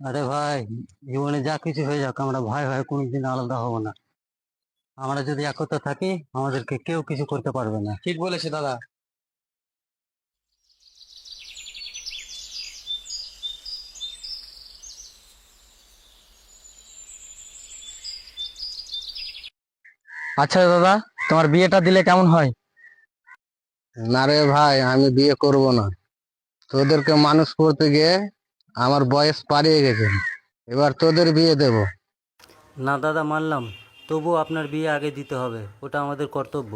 আরে ভাই, জীবনে যা কিছু হয়ে যাক আমরা ভাই ভাই কোনোদিন আলাদা হব না। আমরা যদি একতা থাকি আমাদেরকে কেউ কিছু করতে পারবে না। ঠিক বলেছে দাদা। আচ্ছা দাদা, তোমার বিয়েটা দিলে কেমন হয়? না রে ভাই, আমি বিয়ে করব না। তোদেরকে মানুষ করতে গিয়ে আমার বয়স পালিয়ে গেছে। এবার তোদের বিয়ে দেব। না দাদা, মানলাম, তবুও আপনার বিয়ে আগে দিতে হবে, ওটা আমাদের কর্তব্য।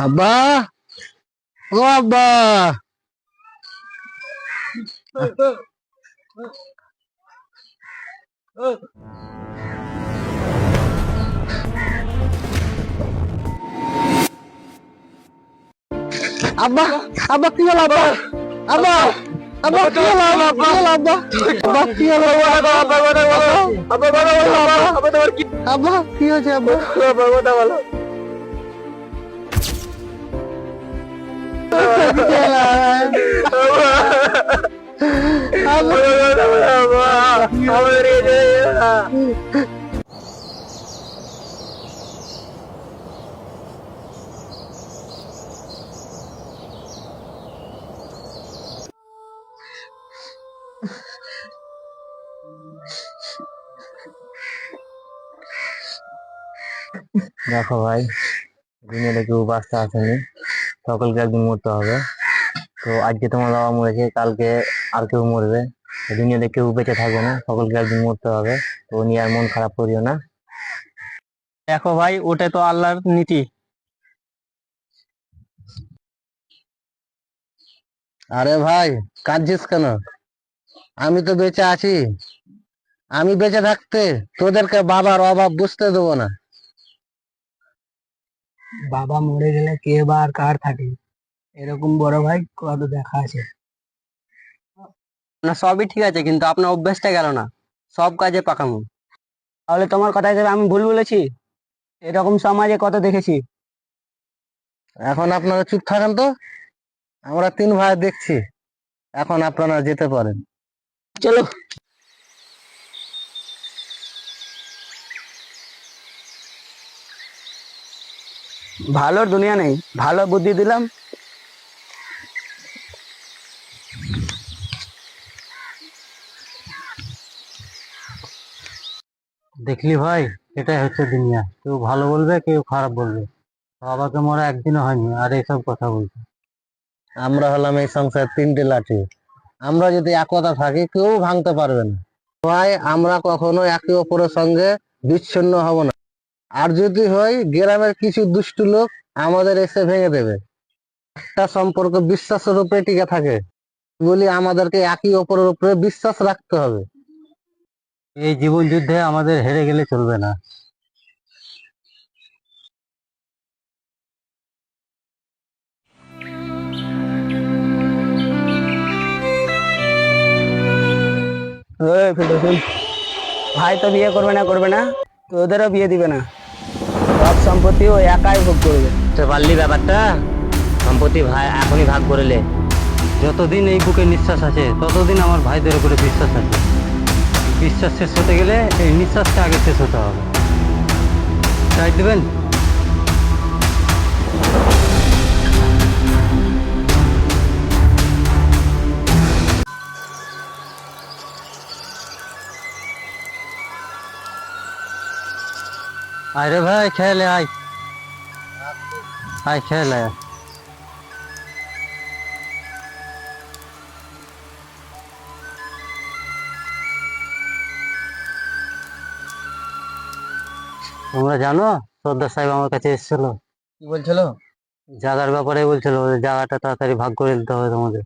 আব্বা, ও আব্বা, আব্বা, আব্বা কি হলো আব্বা? আব্বা, আব্বা কি হলো? আব্বা কি হলো আব্বা? আব্বা কি হলো? আব্বা কি হয়েছে আব্বা? দেখো ভাই, দুনিয়াতে কেউ বাচ্চা আসেনি, সকলকে একদিন মরতে হবে। তো আজকে তোমার বাবা মরেছে, কালকে আর কেউ মরবে। দুনিয়াতে কেউ বেঁচে থাকবে না, সকলকে একদিন মরতে হবে। তো ও নিয়ে আর মন খারাপ করিও না। দেখো ভাই, ওটা তো আল্লাহর নীতি। আরে ভাই, কাঁদছিস কেন? আমি তো বেঁচে আছি। আমি বেঁচে থাকতে তোদেরকে বাবার অভাব বুঝতে দেবো না। বাবা মরে গেলে কে বা আর কার থাকে, এরকম বড় ভাই কত দেখা আছে। না, সবই ঠিক আছে, কিন্তু আপনার অভ্যাসটা গেল না, সব কাজে পাকামো। তাহলে তোমার কথা হিসেবে আমি ভুল বলেছি? এরকম সমাজে কত দেখেছি। এখন আপনারা চুপ থাকেন তো, আমরা তিন ভাই দেখছি। এখন আপনারা যেতে পারেন। চলো। ভালোর দুনিয়া নেই, ভালো বুদ্ধি দিলাম। দেখলি ভাই, এটাই হচ্ছে দুনিয়া, কেউ ভালো বলবে কেউ খারাপ বলবে। বাবাকে মরা একদিনও হয়নি আর এইসব কথা বলছে। আমরা হলাম এই সংসার তিনটে লাঠি। আমরা যদি একতা থাকি কেউ ভাঙতে পারবে না। ভাই, আমরা কখনো একে অপরের সঙ্গে বিচ্ছিন্ন হব না। আর যদি হয়, গ্রামের কিছু দুষ্টু লোক আমাদের এসে ভেঙে দেবে। একটা সম্পর্ক বিশ্বাসের উপরে টিকে থাকে বলি আমাদেরকে একে অপরের উপরে বিশ্বাস রাখতে হবে। এই জীবন যুদ্ধে আমাদের হেরে গেলে চলবে না। ভাই তো বিয়ে করবে না, তো ওদেরও বিয়ে দিবে না। সব সম্পত্তি ও একাই ভোগ করবে। বুঝতে পারলি ব্যাপারটা? সম্পত্তি ভাই এখনই ভাগ করলে। যতদিন এই বুকে নিঃশ্বাস আছে ততদিন আমার ভাইদের উপরে বিশ্বাস আছে। বিশ্বাস শেষ হতে গেলে এই নিঃশ্বাসটা আগে শেষ হতে হবে। চাই দেবেন? আয় রে ভাই, খেলে আয়, আয় খেলে আয়। তোমরা জানো, সর্দার সাহেব আমার কাছে এসেছিল, কি বলছিল? জায়গার ব্যাপারে বলছিল, যে জায়গাটা তাড়াতাড়ি ভাগ করে দিতে হবে তোমাদের।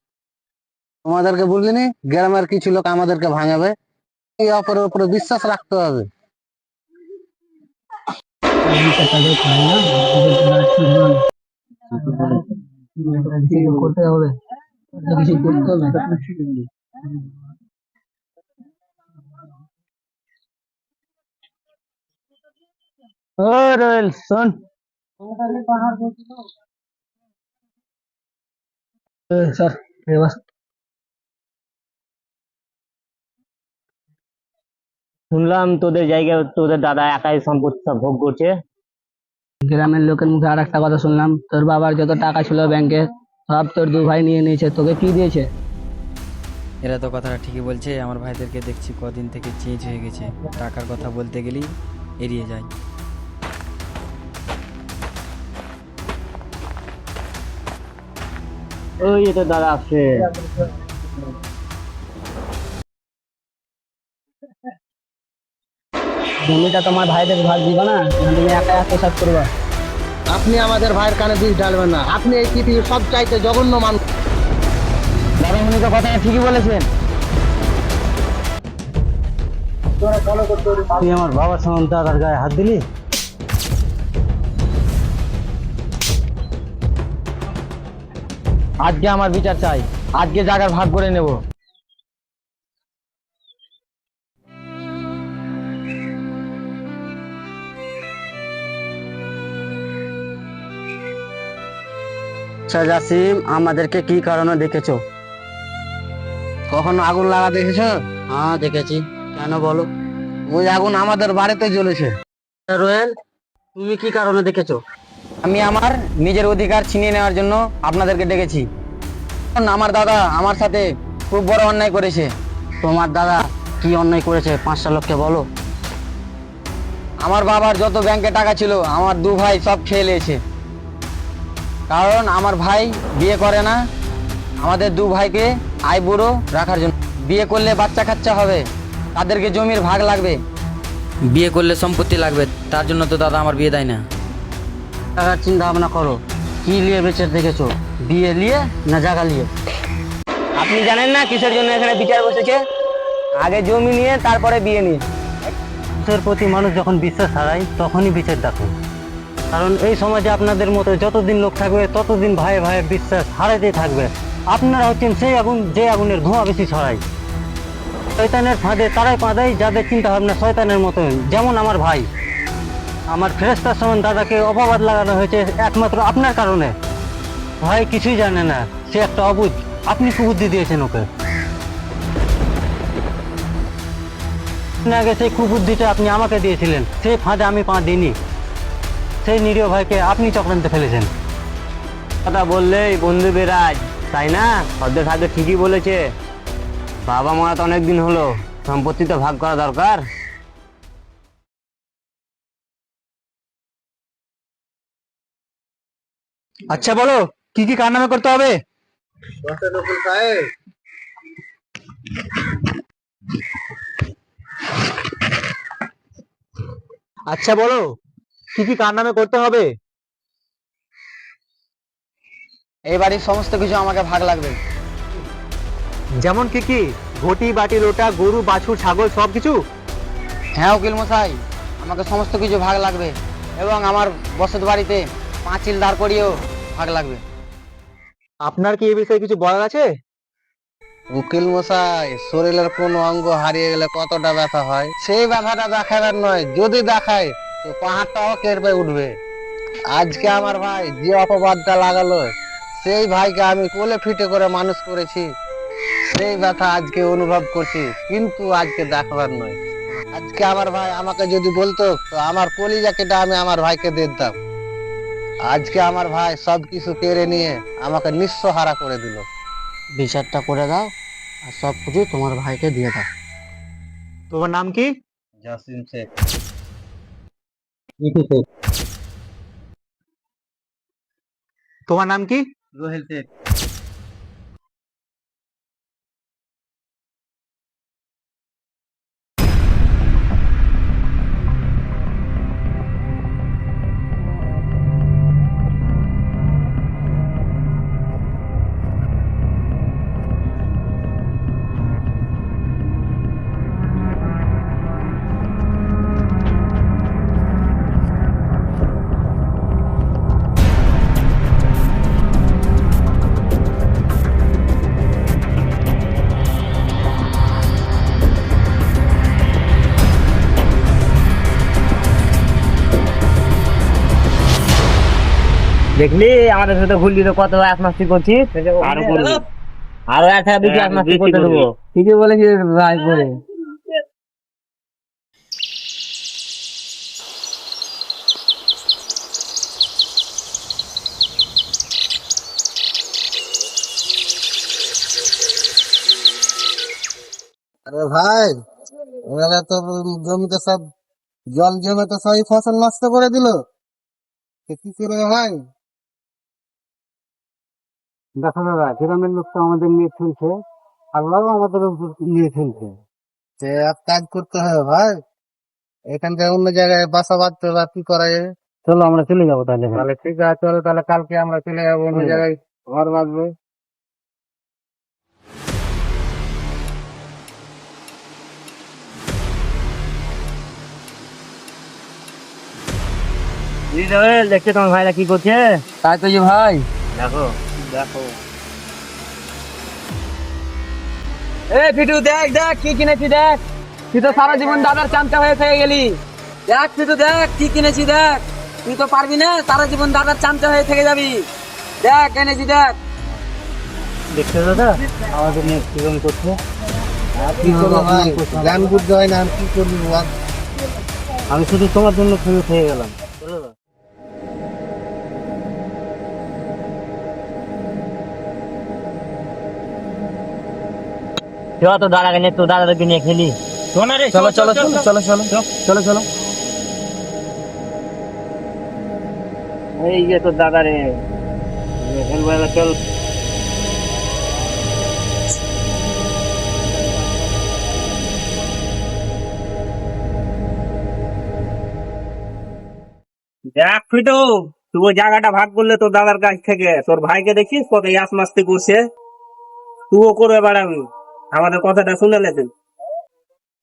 তোমাদেরকে বলিনি গ্রামের কিছু লোক আমাদেরকে ভাঙাবে? একে অপরের উপরে বিশ্বাস রাখতে হবে। করতে হবে, কিছু করতে হবে। ও রয়েল শোন, স্যার শুনলাম তোদের জায়গায় তোদের দাদা একাই সম্পত্তি সব ভোগ করছে। গ্রামের লোকের মুখে আর একটা কথা শুনলাম, তোর বাবার যত টাকা ছিল ব্যাংকে সব তোর দু ভাই নিয়ে নিয়েছে। তোকে কি দিয়েছে? এরা তো কথাটা ঠিকই বলছে। আমার ভাইদেরকে দেখছি কদিন থেকে চেঞ্জ হয়ে গেছে, টাকার কথা বলতে গেলেই এড়িয়ে যায়। ওই তো দাদা আসছে। জমিটা তোমার ভাইদের ভাগ দিবা না, তুমি একাই আত্মসাৎ করবা? আপনি আমাদের ভাইয়ের কানে বিষ ঢালবেন না। আপনি এই পৃথিবীর সব চাইতে জঘন্য মানুষ। দাদা উনি তো কথাটা ঠিকই বলেছেন। তুই আমার বাবার সমান দাদার গায়ে হাত দিলি? আজকে আমার বিচার চাই, আজকে জায়গার ভাগ করে নেব। আচ্ছা জাসিম, আমাদেরকে কি কারণে ডেকেছো? কখনো আগুন লাগা দেখেছো? হ্যাঁ দেখেছি, কেন বলো? ওই আগুন আমাদের বাড়িতে জ্বলেছে। রোয়েল, তুমি কি কারণে ডেকেছো? আমি আমার নিজের অধিকার ছিনিয়ে নেওয়ার জন্য আপনাদেরকে ডেকেছি। কারণ আমার দাদা আমার সাথে খুব বড় অন্যায় করেছে। তোমার দাদা কি অন্যায় করেছে 5টা লোককে বলো। আমার বাবার যত ব্যাংকে টাকা ছিল আমার দু ভাই সব খেয়ে নিয়েছে। কারণ আমার ভাই বিয়ে করে না, আমাদের দু ভাইকে আইবুড়ো রাখার জন্য। বিয়ে করলে বাচ্চা কাচ্চা হবে, তাদেরকে জমির ভাগ লাগবে। বিয়ে করলে সম্পত্তি লাগবে, তার জন্য তো দাদা আমার বিয়ে দেয় না। টাকার চিন্তা ভাবনা করো, কি নিয়ে বেঁচে দেখেছো? বিয়ে নিয়ে না জায়গা নিয়ে? আপনি জানেন না কিসের জন্য এখানে বিচার বসেছে? আগে জমি নিয়ে তারপরে বিয়ে নিয়ে। মানুষের প্রতি মানুষ যখন বিশ্বাস হারায় তখনই বিচার দেখে। কারণ এই সমাজে আপনাদের মতো যতদিন লোক থাকবে ততদিন ভাই ভাইয়ের বিশ্বাস হারাইতেই থাকবে। আপনারা হচ্ছেন সেই আগুন যে আগুনের ধোঁয়া বেশি ছড়ায়। শয়তানের ফাঁদে তারাই পা দেয় যাদের চিন্তা ভাবনা শয়তানের মতো। যেমন আমার ভাই, আমার ফেরেশতার সমান দাদাকে অপবাদ লাগানো হয়েছে একমাত্র আপনার কারণে। ভাই কিছুই জানে না, সে একটা অবুঝ। আপনি কুবুদ্ধি দিয়েছেন ওকে। আগে সেই কুবুদ্ধিটা আপনি আমাকে দিয়েছিলেন, সেই ফাঁদে আমি পা দিইনি। সেই নিরীহ ভাইকে আপনি চক্রান্তে ফেলেছেন। কথা বললেই বন্ধু বেরাজ, তাই না? অর্ধেক ভাগে ঠিকই বলেছে। বাবা মারা তো অনেকদিন হলো, সম্পত্তি তো ভাগ করা দরকার। আচ্ছা বলো, কি কি কারনামা করতে হবে? আচ্ছা বলো, কি কি কারনামা করতে হবে? এই বাড়ির সমস্ত কিছু আমাকে ভাগ লাগবে। যেমন কি কি? ঘটি, বাটি, লোটা, গরু, বাছুর, ছাগল সবকিছু? হ্যাঁ উকিল মশাই, আমাকে সমস্ত কিছু ভাগ লাগবে এবং আমার বসত বাড়িতে পাঁচিল দাঁড় করিয়েও ভাগ লাগবে। আপনার কি এই বিষয়ে কিছু বলার আছে? উকিল মশাই, শরীরের কোন অঙ্গ হারিয়ে গেলে কতটা ব্যথা হয় সেই ব্যথাটা দেখাবার নয়, যদি দেখায় তো পাহাড়টাও কেটে উঠবে। আজকে আমার ভাই যে অপবাদটা লাগালো, সেই ভাইকে আমি কোলে ফিটে করে মানুষ করেছি, সেই ব্যথা আজকে অনুভব করছি, কিন্তু আজকে দেখাবার নয়। আজকে আমার ভাই আমাকে যদি বলতো তো আমার কলিজা কেটে আমি আমার ভাইকে দিয়ে দিতাম। আজকে আমার ভাই সবকিছু কেড়ে নিয়ে আমাকে নিঃস্বহারা করে দিল। বিচারটা করে দাও আর সব কিছু তোমার ভাইকে দিয়ে দাও। তোমার নাম কি? জাসিম শেখ। তোমার নাম কি? রোহেল শেখ। দেখলি আমাদের সাথে ভুললি তো কত আত্মহত্যা করছিস, আরো করবি, আরো 1,000 বেশি আত্মহত্যা করতে দেবো। ঠিকই বলেছিস ভাই করে। আরে ভাই, ওরা তো জমিতে সব জল জমে তো সবই ফসল নষ্ট করে দিল, কি করে ভাই? দেখো দাদা, গ্রামের লোক তো আমাদের নিয়ে চলছে, আল্লাহও আমাদের উপর নিয়ে চলছে। সে এক কাজ করতে হবে ভাই, এখান থেকে অন্য জায়গায় বাসা বাঁধতে হবে, আর কি করা যাবে? চলো আমরা চলে যাবো তাহলে। তাহলে ঠিক আছে, চলো তাহলে কালকে আমরা চলে যাবো অন্য জায়গায় ঘর বাঁধবো। দেখছে তোমার ভাইরা কি করছে, তাই তো যে ভাই, দেখো। এ ফিটু দেখ দেখ কি কিনেছি দেখ, তুই তো সারা জীবন দাদার চামচা হয়ে থেকে গেলি। দেখ ফিটু দেখ কি কিনেছি দেখ, তুই তো পারবি না, সারা জীবন দাদার চামচা হয়ে থেকে যাবি। দেখ এনেছি দেখ। দেখছো দাদা আমাদের নিয়ে কিরকম করছে? আর কি করবো ভাই, জ্ঞান বুদ্ধি হয় না, আর কি করবি বল? আমি শুধু তোমার জন্য খেয়ে গেলাম। চল তো দাদাকে নিয়ে, তো দাদাকে নিয়ে খেলি। চলো চলো চলো চলো চলো চলো চলো। এই যে তোর দাদা রে, চল। দেখ ফিটু, তুই ওই জায়গাটা ভাগ করলে তোর দাদার কাছ থেকে, তোর ভাইকে দেখিস কত ইয়াস মাস্তি করছে, তুইও করে বেড়াবি। আমাদের কথাটা শুনে লেতেন।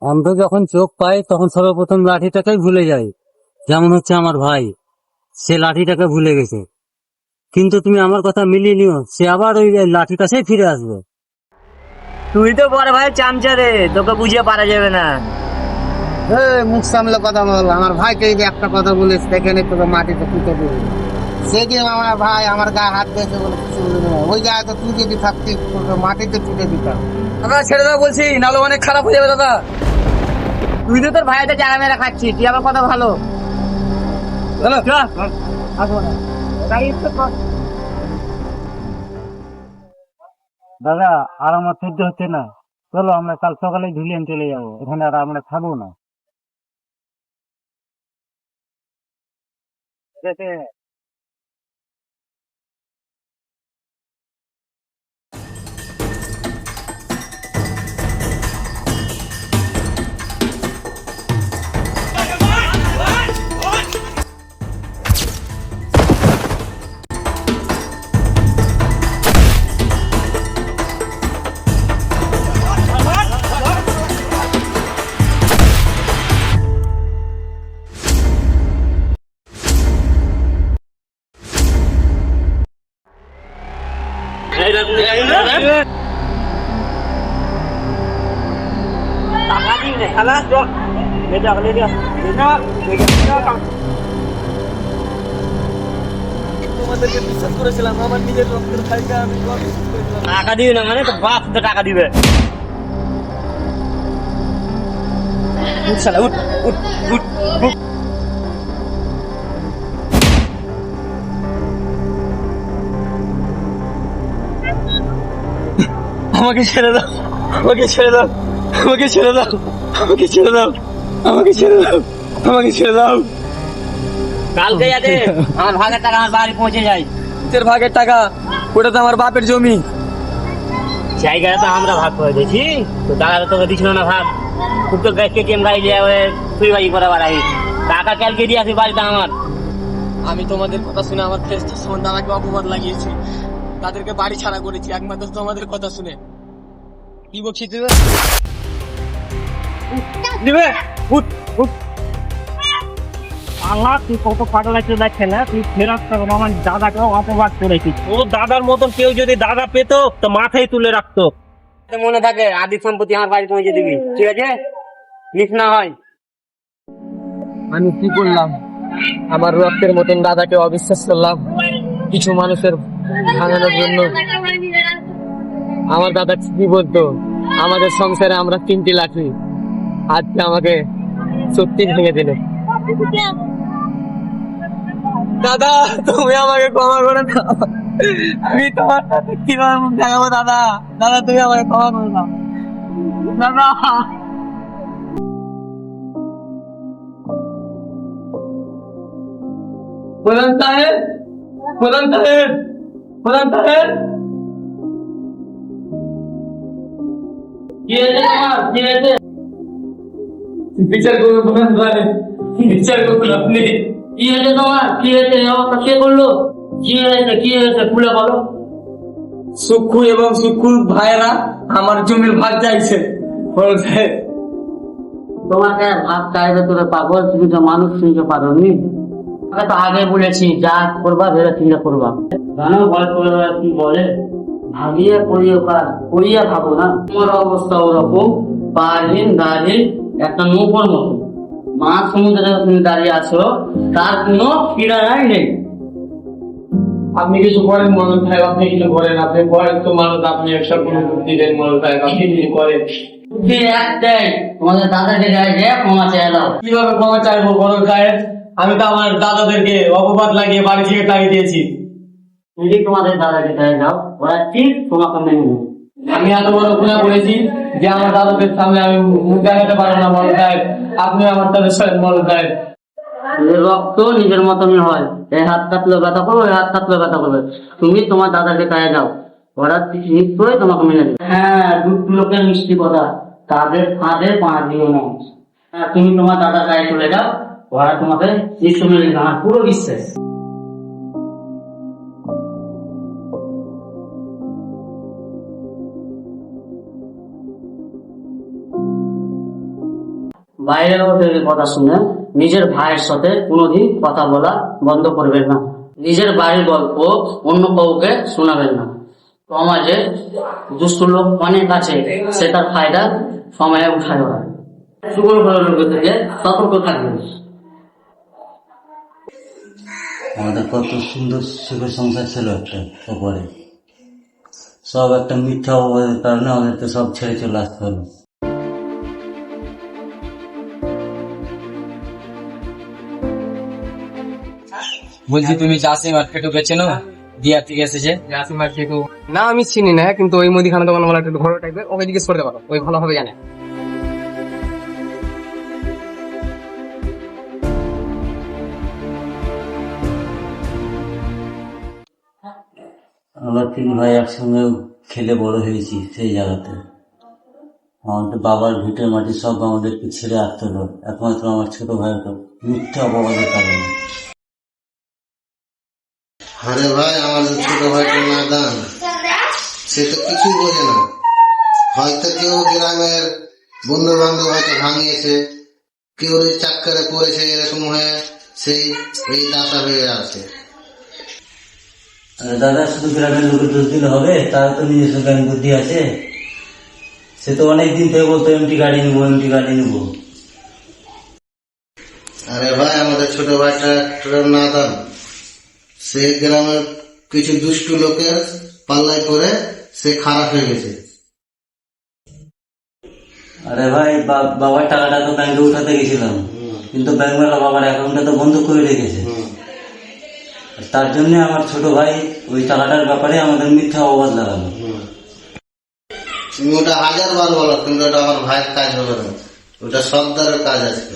অন্ধ যখন চোখ পায় তখন সর্বপ্রথম লাঠিটাকেই ভুলে যায়। যেমন হচ্ছে আমার ভাই, সে লাঠিটাকে ভুলে গেছে, কিন্তু তুমি আমার কথা মিলিয়ে নিও, সে আবার ওই লাঠির কাছেই ফিরে আসবে। তুই তো বড় ভাই চামচা রে, তোকে বুঝিয়ে পারা যাবে না। মুখ সামলে কথা বল, আমার ভাইকে যদি একটা কথা বলিস দেখে নে তোকে মাটিতে পুঁতে দেবে। সেদিন আমার ভাই আমার গায়ে হাত দিয়েছে বলে কিছু বলি না, ওই জায়গায় তো তুই যদি থাকতিস তোকে মাটিতে পুঁতে দিতাম। দাদা ছেড়ে দাও বলছি, নাহলে অনেক খারাপ হয়ে যাবে দাদা। তুই তো তোর ভাইদের জায়গা মেরে খাচ্ছিস, তুই আবার কথা ভালো। চলো দাদা আর আমার সহ্য হচ্ছে না, চলো আমরা কাল সকালে ধুলিয়ান চলে যাবো, এখানে আর আমরা থাকবো না। তোমাদেরকে বিশ্বাস করেছিলাম, আমার নিজের রক্তের ভাইকে আমি বিশ্বাস করেছিলাম। টাকা দিবে না মানে তো বাপ তো টাকা দিবে। উঠ শালা, উঠ উঠ উঠ উঠ। আমাকে ছেড়ে দাও, আমাকে ছেড়ে দাও, আমাকে ছেড়ে দাও, আমাকে ছেড়ে দাও, আমাকে ছেড়ে দাও, আমাকে ছেড়ে দাও। কালকে যাতে আমার ভাগের টাকা আমার বাড়ি পৌঁছে যায়। তোর ভাগের টাকা, ওটা তো আমার বাপের জমি। জায়গাটা তো আমরা ভাগ করে দিয়েছি, তো দাদা তোকে দিছিল না ভাগ। খুব তো কেটিএম গাড়ি দিয়ে তুই বাড়ি করে বাড়াই, টাকা কালকে দিয়ে আসবি বাড়িটা আমার। আমি তোমাদের কথা শুনে আমার ফেস্টের সম্বন্ধে আমাকে অপবাদ লাগিয়েছি, তাদেরকে বাড়ি ছাড়া করেছি একমাত্র তোমাদের কথা শুনে। কি বলছি তুই? দিবে উঠ উঠ। আল্লাহ, তুই কত পাগল আছে দেখছে না, তুই ফেরত আমার দাদাকেও অপবাদ করেছিস। ও দাদার মতন কেউ যদি দাদা পেতো তো মাথায় তুলে রাখতো। মনে থাকে আদি সম্পত্তি আমার বাড়ি পৌঁছে দিবি, ঠিক আছে? মিস না হয়। আমি কি করলাম? আমার রক্তের মতন দাদাকে অবিশ্বাস করলাম, কিছু মানুষের ভাঙানোর জন্য আমার দাদা ঠিকই বলতো, আমাদের সংসারে আমরা 3টি লাঠি, আজকে আমাকে সত্যি ভেঙে দিলে। দাদা তুমি আমাকে ক্ষমা করে দাও, আমি তোমার সাথে কিভাবে মুখ দেখাবো দাদা। দাদা তুমি আমাকে ক্ষমা করে দাও দাদা। প্রধান সাহেব, প্রধান সাহেব, প্রধান সাহেব, কি হয়েছে তোমার? কি হয়েছে? বিচার করুন প্রধান সাহেব, বিচার করুন আপনি। কি হয়েছে তোমার? কি হয়েছে? অবস্থা কে করলো? কি হয়েছে? কি হয়েছে? খুলে বলো। সুক্ষু এবং সুক্ষুর ভাইয়েরা আমার জমির ভাগ চাইছে। প্রধান সাহেব, তোমাকে ভাত চাইবে তোরে পাগল, তুমি তো মানুষ চিনতে পারো নি। তোকে তো আগে বলেছি যা করবা ভেবে চিন্তা করবা। জানো গল্প কি বলে, ভাবিয়ে করিয়ে কাজ করিয়ে ভাবো না। তোমার অবস্থা ওরকম, পারহীন দাঁড়িয়ে একটা নৌকর মতো মাছ সমুদ্রে তুমি দাঁড়িয়ে আছো, তার কোনো কিনারাই নেই। আপনি কিছু করেন মনোজ সাহেব, আপনি কিছু করেন। আপনি বয়স্ক মানুষ, আপনি একশো কোনো বুদ্ধি দেন মনোজ সাহেব, আপনি কিছু করেন। বুদ্ধি একটাই, তোমাদের দাদাকে যায় যে ক্ষমা চেয়ে দাও। কিভাবে ক্ষমা চাইবো মনোজ সাহেব? আমি তো আমার দাদাদেরকে অপবাদ লাগিয়ে বাড়ি থেকে তাড়িয়ে দিয়েছি। যদি তোমাদের দাদাকে চাই যাও, ওরা ঠিক তোমাকে মেনে নেবে। আমি এত বড় গুণা করেছি যে আমার দাদাদের সামনে আমি মুখ দেখাতে পারবো না মনোজ সাহেব। আপনি আমার তাদের সাহেব মনোজ সাহেব। নিজের রক্ত নিজের মতনই হয়, এই হাত কাটলে ব্যথা করবে, এই হাত কাটলে ব্যথা করবে। তুমি তোমার দাদাকে চাই যাও, ওরা নিশ্চয়ই তোমাকে মেনে নেবে। হ্যাঁ, দুধ লোকের মিষ্টি কথা, তাদের ফাঁদে পা দিও না। হ্যাঁ, তুমি তোমার দাদা চাই চলে যাও, ওরা তোমাকে নিশ্চয় মেনে নেবে, আমার পুরো বিশ্বাস। বাইরের লোকের কথা শুনে নিজের ভাইয়ের সাথে কোনোদিন কথা বলা বন্ধ করবেন না। নিজের বাড়ির গল্প অন্য কাউকে শোনাবেন না। সমাজে দুষ্ট লোক অনেক আছে, সেটার ফায়দা সময়ে উঠায় ওরা। সুগর ভালো লোকের থেকে সতর্ক থাকবেন। আমাদের কত সুন্দর সুখের সংসার ছিল একটা, তারপরে সব একটা মিথ্যা অপবাদের কারণে আমাদেরকে সব ছেড়ে চলে আসতে হলো। বলছি তুমি জাসিম আর ফেটুকে চেনো? দিয়ার থেকে এসেছে জাসিম আর ফেটু। না আমি চিনি না, কিন্তু ওই মুদিখানা দোকান বলা একটু ঘর টাইপের, ওকে জিজ্ঞেস করতে পারো, ওই ভালোভাবে জানে। আমরা 3 ভাই একসঙ্গে খেলে বড় হয়েছি সেই জায়গাতে। আমাদের বাবার ভিটের মাটি সব আমাদেরকে ছেড়ে আসতে হলো একমাত্র আমার ছোট ভাইয়ের মিথ্যা অপবাদের কারণে। আরে ভাই, আমাদের ছোট ভাইটা নাদান, সে তো কিছুই বোঝে না। হয়তো কেউ গ্রামের বন্ধু বান্ধব হয়তো ভাঙিয়েছে, কেউ ওই চাক্কারে পড়েছে, এরকম হয়ে সেই এই দাতা হয়ে আছে। আর দাদা শুধু গ্রামের লোকের দোষ দিলে হবে? তার তো নিজস্ব জ্ঞান বুদ্ধি আছে। সে তো অনেকদিন থেকে বলতো এমটি গাড়ি নিবো, এমটি গাড়ি নিবো। আরে ভাই, আমাদের ছোট ভাইটা নাদান, সে গ্রামের কিছু দুষ্টু লোকের পাল্লায় পড়ে সে খারাপ হয়ে গেছে। আরে ভাই, বাবার টাকাটা তো ব্যাংকে উঠাতে গেছিলাম, কিন্তু ব্যাংকওয়ালা বাবার অ্যাকাউন্টটা তো বন্ধ করে রেখেছে। তার জন্য আমার ছোট ভাই ওই টাকাটার ব্যাপারে আমাদের মিথ্যা অপবাদ লাগালো। তুমি ওটা 1000 বার বলো, কিন্তু ওটা আমার ভাইয়ের কাজ হবে না, ওটা সর্দারের কাজ আছে।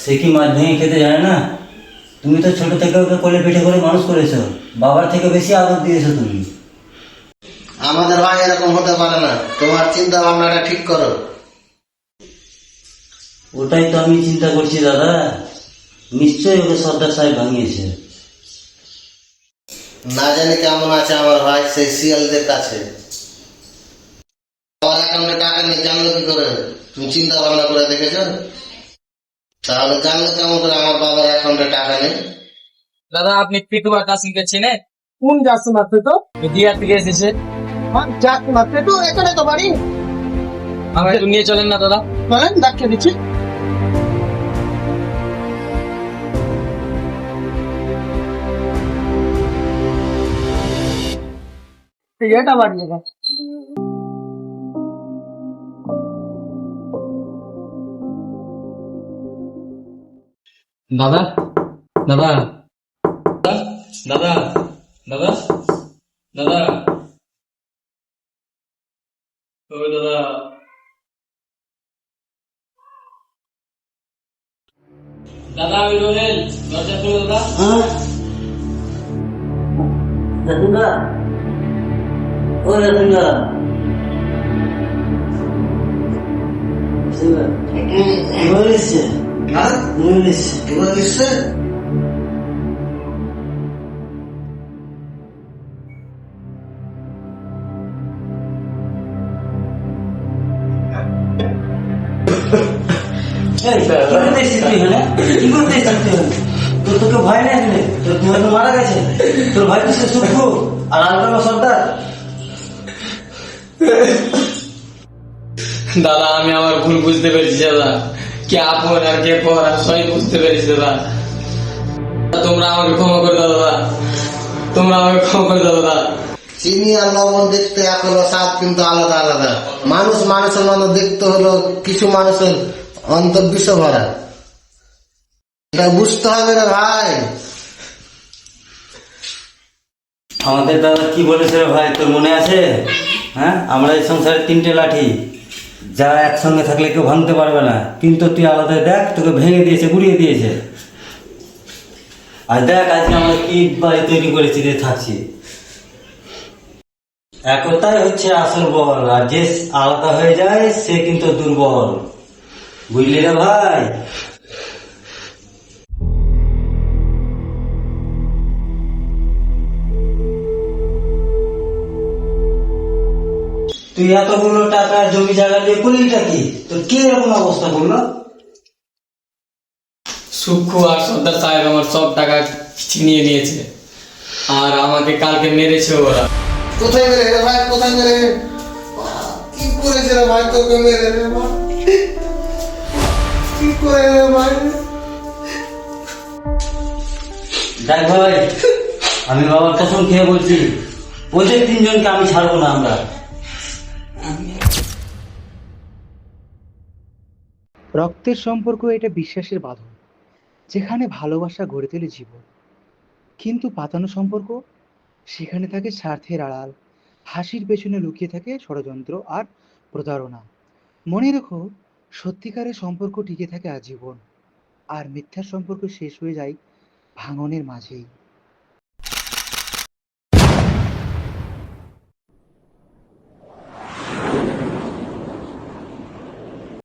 সে কি মাছ ভেঙে খেতে জানে না? তুমি তো ছোট থেকে ওকে কোলে পিঠে করে মানুষ করেছো, বাবার থেকে বেশি আদর দিয়েছো তুমি। আমাদের ভাই এরকম হতে পারে না, তোমার চিন্তা ভাবনাটা ঠিক করো। ওটাই তো আমি চিন্তা করছি দাদা, নিশ্চয়ই ওকে সর্দার সাহেব ভাঙিয়েছে। না জানি কেমন আছে আমার ভাই সেই শিয়ালদের কাছে। আমার অ্যাকাউন্টে টাকা নেই জানলো কি করে? তুমি চিন্তা ভাবনা করে দেখেছো? তাহলে জানলো কেমন করে আমার বাবার অ্যাকাউন্টে টাকা নেই? দাদা আপনি ফিটু আর জাসিমকে চেনেন? কোন জাসিম আর ফিটু? দিয়ার থেকে এসেছে। জাসিম আর ফিটু এখানে তো বাড়ি। আমাকে একটু নিয়ে চলেন না দাদা। চলেন, দেখিয়ে দিচ্ছি। এটা বাড়িয়ে দেখ। দাদা দাদা দাদা দাদা দাদা ও দাদা দাদা আমি রোহেল দরজা খুলো দাদা রতনদা, ও রতনদা, তোকে ভয় নেই তোর ভাই তো মারা গেছে, তোর ভাই তো সে সুখু আর আলকানো সর্দার। দাদা আমি আমার ভুল বুঝতে পেরেছি দাদা, কে আপন আর কে পর আমি সবই বুঝতে পেরেছি দাদা। তোমরা আমাকে ক্ষমা করে দাও দাদা, তোমরা আমাকে ক্ষমা করে দাও দাদা। চিনি আর লবণ দেখতে এক হলো, স্বাদ কিন্তু আলাদা আলাদা। মানুষ মানুষের মতো দেখতে হলো, কিছু মানুষের অন্তর বিষ ভরা। এটা বুঝতে হবে না ভাই। আমাদের দাদা কি বলেছে রে ভাই, তোর মনে আছে? হ্যাঁ, আমরা এই সংসারে তিনটে লাঠি, যা একসঙ্গে থাকলে কেউ ভাঙতে পারবে না, কিন্তু তুই আলাদা দেখ, তোকে ভেঙে দিয়েছে, গুড়িয়ে দিয়েছে। আর দেখ আজকে আমরা কি বাড়ি তৈরি করেছি, যে থাকছি। একতাই হচ্ছে আসল বল, আর যে আলাদা হয়ে যায় সে কিন্তু দুর্বল, বুঝলি রে ভাই? তুই এতগুলো টাকা জমি জায়গা দিয়ে করলিটা কি? তোর কি এরকম অবস্থা করলো? সুক্ষু আর সর্দার সাহেব আমার সব টাকা ছিনিয়ে নিয়েছে, আর আমাকে কালকে মেরেছে ওরা। কোথায় মেরে রে ভাই, কোথায় মেরে? কি করেছে রে ভাই তোকে মেরে রে ভাই? কি করে রে ভাই? দেখ ভাই, আমি বাবার কসম খেয়ে বলছি, ওদের তিনজনকে আমি ছাড়বো না। আমরা রক্তের সম্পর্ক এটা বিশ্বাসের বাঁধন, যেখানে ভালোবাসা গড়ে তোলে জীবন। কিন্তু পাতানো সম্পর্ক, সেখানে থাকে স্বার্থের আড়াল, হাসির পেছনে লুকিয়ে থাকে ষড়যন্ত্র আর প্রতারণা। মনে রেখো, সত্যিকারের সম্পর্ক টিকে থাকে আজীবন, আর মিথ্যার সম্পর্ক শেষ হয়ে যায় ভাঙনের মাঝেই।